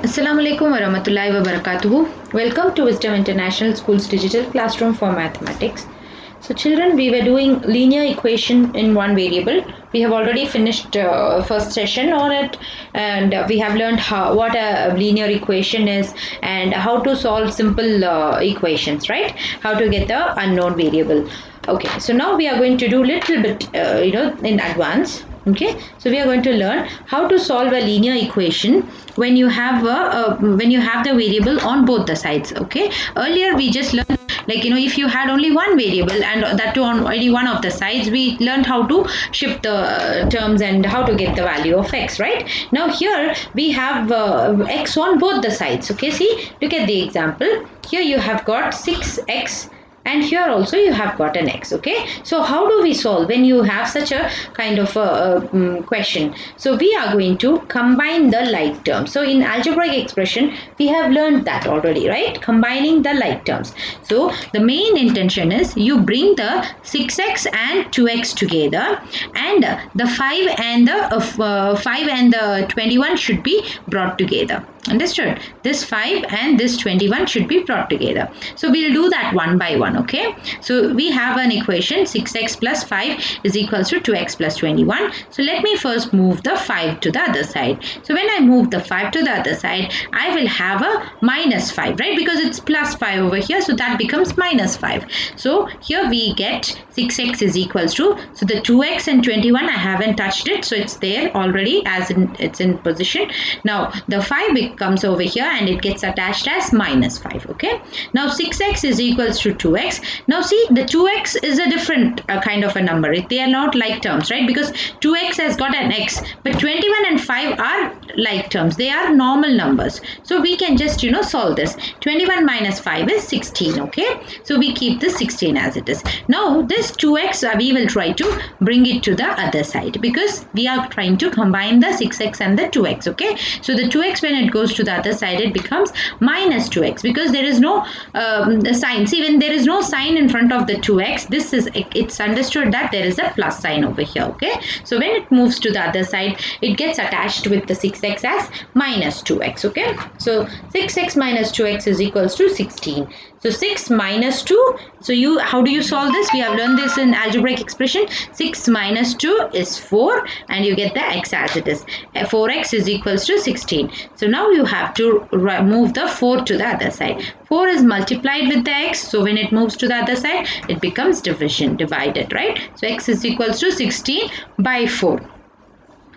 Assalamu alaikum warahmatullahi wabarakatuh. Welcome to Wisdom International School's digital classroom for mathematics. So children, we were doing linear equation in one variable. We have already finished first session on it, and we have learned what a linear equation is and how to solve simple equations, right? How to get the unknown variable. Okay, so now we are going to do little bit in advance. Okay, so we are going to learn how to solve a linear equation when you have the variable on both the sides. Okay, earlier we just learned, like, if you had only one variable and that too on only one of the sides, we learned how to shift the terms and how to get the value of x, right? Now here we have x on both the sides. Okay, see, look at the example. Here you have got 6x and here also you have got an x. Okay, so how do we solve when you have such a kind of a question? So we are going to combine the like terms. So in algebraic expression we have learned that already, right? Combining the like terms. So the main intention is you bring the 6x and 2x together, and the 5 and the 21 should be brought together. Understood? This 5 and this 21 should be brought together. So we'll do that one by one. Okay, so we have an equation 6x plus 5 is equals to 2x plus 21. So let me first move the 5 to the other side. So when I move the 5 to the other side, I will have a minus 5, right? Because it's plus 5 over here, so that becomes minus 5. So here we get 6x is equals to, so the 2x and 21 I haven't touched it, so it's there already as in it's in position. Now the 5 comes over here and it gets attached as minus 5. Okay, now 6x is equals to 2x. Now see, the 2x is a different kind of a number. They are not like terms, right? Because 2x has got an x, but 21 and 5 are like terms. They are normal numbers. So we can just solve this. 21 minus 5 is 16. Okay, so we keep the 16 as it is. Now this 2x we will try to bring it to the other side, because we are trying to combine the 6x and the 2x. Okay, so the 2x, when it goes to the other side, it becomes minus 2x, because there is no sign. See, when there is no sign in front of the 2x, it's understood that there is a plus sign over here. Okay, so when it moves to the other side, it gets attached with the 6x as minus 2x. Okay, so 6x minus 2x is equals to 16. So 6 minus 2, so how do you solve this? We have learned this in algebraic expression. 6 minus 2 is 4, and you get the x as it is. 4x is equals to 16. So now you have to move the 4 to the other side. 4 is multiplied with the x, so when it moves to the other side, it becomes divided, right? So x is equals to 16 by 4.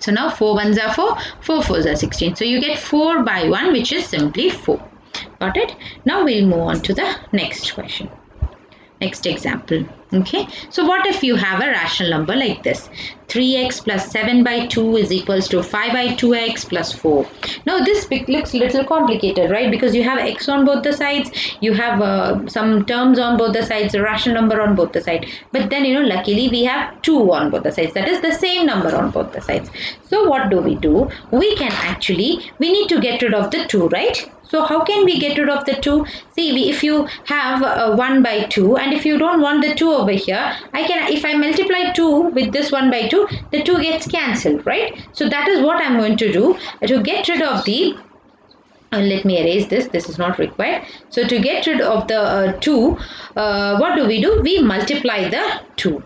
So now 4 ones are 4, 4 fours are 16. So you get 4 by 1, which is simply 4. Got it? Now we'll move on to the next question. Next example. Okay, so what if you have a rational number like this? 3x plus 7 by 2 is equals to 5 by 2x plus 4. Now this looks a little complicated, right? Because you have x on both the sides, you have some terms on both the sides, a rational number on both the sides. But then, luckily we have 2 on both the sides. That is the same number on both the sides. So what do? We need to get rid of the 2, right? So how can we get rid of the 2? See, if you have 1 by 2, and if you don't want the 2 over here, if I multiply 2 with this 1 by 2, the 2 gets cancelled, right? So that is what I'm going to do to get rid of the let me erase this. This is not required. So to get rid of the 2, what do? We multiply the 2.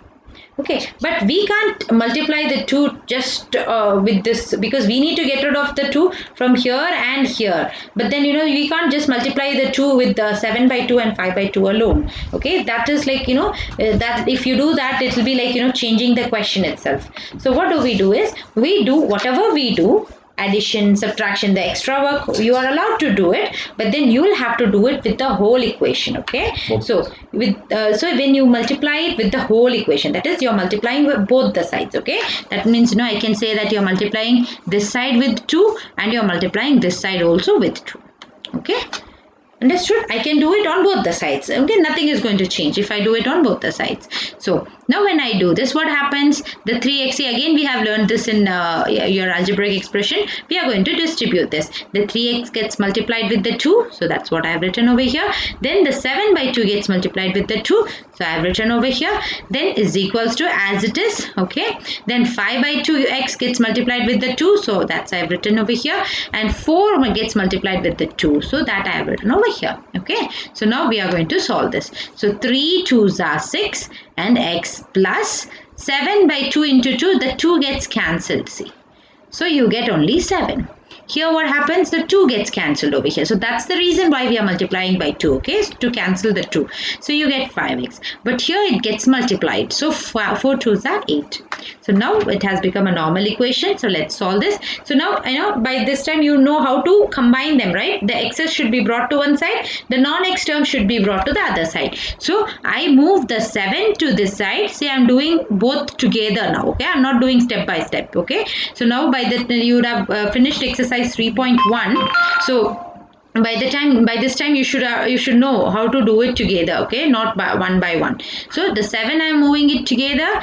Okay, but we can't multiply the 2 just with this, because we need to get rid of the 2 from here and here. But then, we can't just multiply the 2 with the 7 by 2 and 5 by 2 alone. Okay, that is like, that if you do that, it will be like, changing the question itself. So what do is, we do whatever we do, addition, subtraction, the extra work, you are allowed to do it, but then you will have to do it with the whole equation. Okay, so when you multiply it with the whole equation, that is, you're multiplying with both the sides. Okay, that means I can say that you're multiplying this side with 2 and you're multiplying this side also with 2. Okay, understood? I can do it on both the sides. Okay, nothing is going to change if I do it on both the sides. So Now when I do this, what happens? The 3x, again we have learned this in your algebraic expression. We are going to distribute this. The 3x gets multiplied with the 2. So that's what I have written over here. Then the 7 by 2 gets multiplied with the 2. So I have written over here. Then is equals to as it is. Okay. Then 5 by 2x gets multiplied with the 2. So that's I have written over here. And 4 gets multiplied with the 2. So that I have written over here. Okay. So now we are going to solve this. So 3 2s are 6. And x plus 7 by 2 into 2, the 2 gets cancelled, see. So you get only 7. Here what happens? The 2 gets cancelled over here. So that's the reason why we are multiplying by 2, okay? To cancel the 2. So you get 5x. But here it gets multiplied. So 4 2s are 8. So now it has become a normal equation. So let's solve this. So now, by this time you know how to combine them, right? The x's should be brought to one side. The non-x term should be brought to the other side. So I move the 7 to this side. See, I'm doing both together now, okay? I'm not doing step by step, okay? So now by the you would have finished exercise 3.1. So by this time you should know how to do it together, okay, not by one. So the 7 I'm moving it together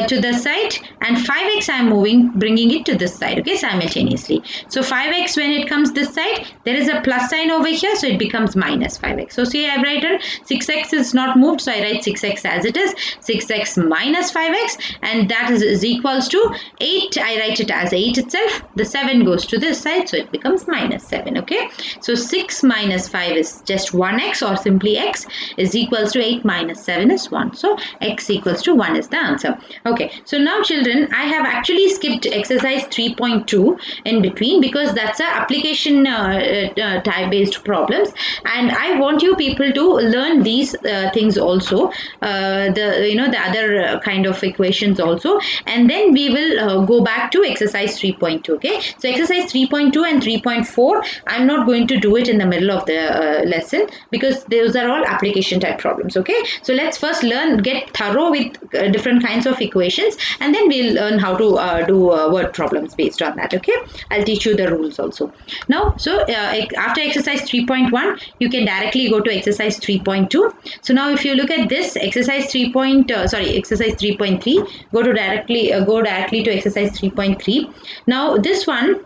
to the side, and 5x I'm bringing it to this side, okay, simultaneously. So 5x, when it comes this side, there is a plus sign over here, so it becomes minus 5x. So see, I've written 6x is not moved, so I write 6x as it is. 6x minus 5x, and that is equals to 8. I write it as 8 itself. The 7 goes to this side, so it becomes minus 7, okay. So 6 minus 5 is just 1x, or simply x, is equals to 8 minus 7 is 1. So x equals to 1 is the answer. Okay, so now children, I have actually skipped exercise 3.2 in between because that's a application type based problems, and I want you people to learn these things also, the other kind of equations also, and then we will go back to exercise 3.2. okay, so exercise 3.2 and 3.4 I'm not going to do it in the middle of the lesson because those are all application type problems. Okay, so let's first get thorough with different kinds of equations, and then we'll learn how to do word problems based on that. Okay, I'll teach you the rules also. Now, so after exercise 3.1 you can directly go to exercise 3.2. so now if you look at this exercise exercise 3.3, go directly to exercise 3.3. now this one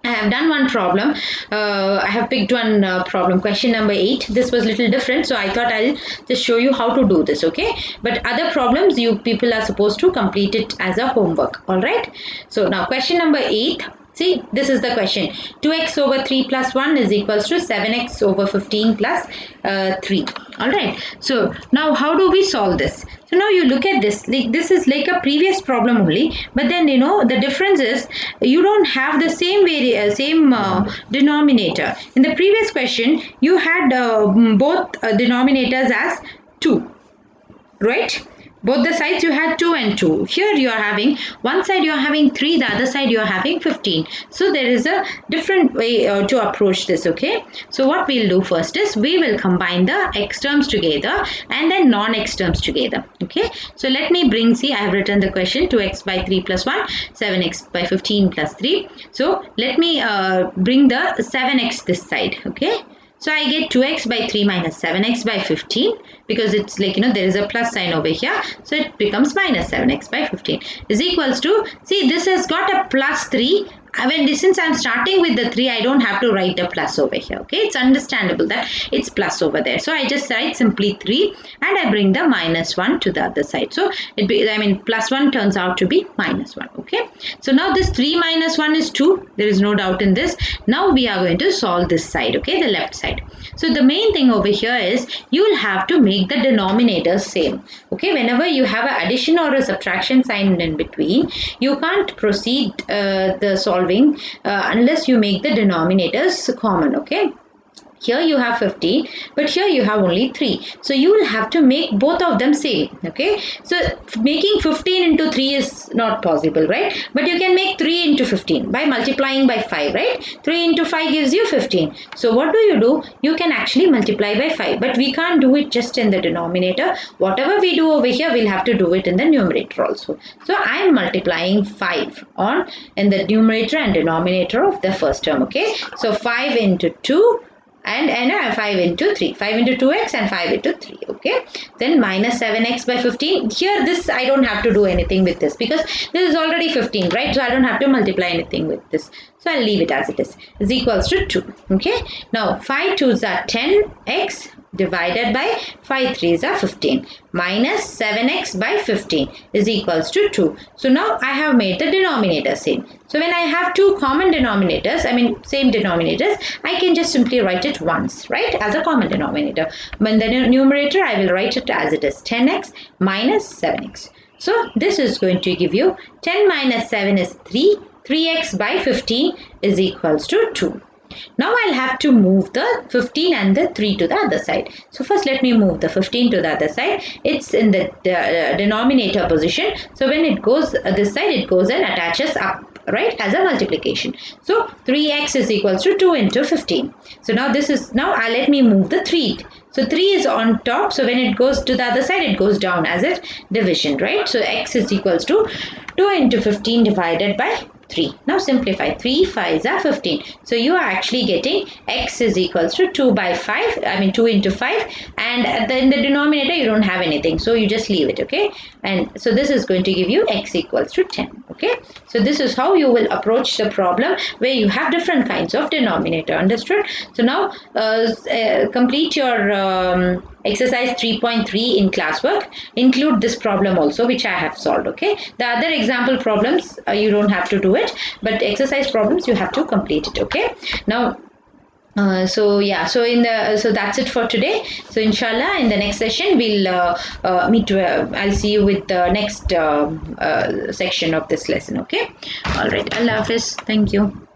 I have done one problem. I have picked one problem, question number 8. This was a little different, so I thought I'll just show you how to do this, okay? But other problems, you people are supposed to complete it as a homework, all right? So now question number 8. See, this is the question. 2x over 3 plus 1 is equals to 7x over 15 plus 3. Alright. So, now how do we solve this? So, now you look at this. Like, this is like a previous problem only. But then, the difference is you don't have the same denominator. In the previous question, you had both denominators as 2. Right? Both the sides you had 2 and 2. Here you are having, one side you are having 3, the other side you are having 15. So there is a different way to approach this, okay? So what we'll do first is, we will combine the x terms together and then non-x terms together, okay? So let me see, I have written the question, 2x by 3 plus 1, 7x by 15 plus 3. So let me bring the 7x this side, okay? So I get 2x by 3 minus 7x by 15, because it's like, there is a plus sign over here. So it becomes minus 7x by 15 is equals to, see, this has got a plus 3. Since I'm starting with the 3, I don't have to write a plus over here. Okay, it's understandable that it's plus over there. So I just write simply 3 and I bring the minus 1 to the other side. So plus 1 turns out to be minus 1. Okay, so now this 3 minus 1 is 2. There is no doubt in this. Now we are going to solve this side, okay, the left side. So the main thing over here is, you will have to make the denominators same. Okay, whenever you have an addition or a subtraction sign in between, you can't proceed the solving unless you make the denominators common. Okay, here you have 15, but here you have only 3. So you will have to make both of them same. Okay, so making 15 into 3 is not possible, right? But you can make 3 into 15 by multiplying by 5, right? 3 into 5 gives you 15. So what do? You can actually multiply by 5, but we can't do it just in the denominator. Whatever we do over here, we'll have to do it in the numerator also. So I'm multiplying 5 in the numerator and denominator of the first term. Okay, so 5 into 2 and 5 into 3, 5 into 2x and 5 into 3. Okay, then minus 7x by 15. Here this I don't have to do anything with this because this is already 15, right? So I don't have to multiply anything with this, so I'll leave it as it is equals to 2. Okay, now 5 2s are 10x divided by 5 3s are 15 minus 7x by 15 is equals to 2. So now I have made the denominator same. So when I have two common denominators, I mean same denominators, I can just simply write it once, right, as a common denominator. When the numerator, I will write it as it is 10x minus 7x. So this is going to give you 10 minus 7 is 3. 3x by 15 is equals to 2. Now I'll have to move the 15 and the 3 to the other side. So first let me move the 15 to the other side. It's in the denominator position. So when it goes this side, it goes and attaches up, right, as a multiplication. So 3x is equals to 2 into 15. So now this is, now let me move the 3. So 3 is on top. So when it goes to the other side, it goes down as a division, right? So x is equals to 2 into 15 divided by 3. Now simplify. 3 5s are 15. So you are actually getting x is equals to 2 by 5. I mean 2 into 5. And in the denominator you don't have anything. So you just leave it. Okay. And so this is going to give you x equals to 10. Okay. So this is how you will approach the problem where you have different kinds of denominator. Understood? So now complete your exercise 3.3 in classwork. Include this problem also, which I have solved. Okay, the other example problems you don't have to do it, but exercise problems you have to complete it. Okay, now so yeah, so that's it for today. So inshallah in the next session we'll I'll see you with the next section of this lesson. Okay, all right, Allah Hafiz. Thank you.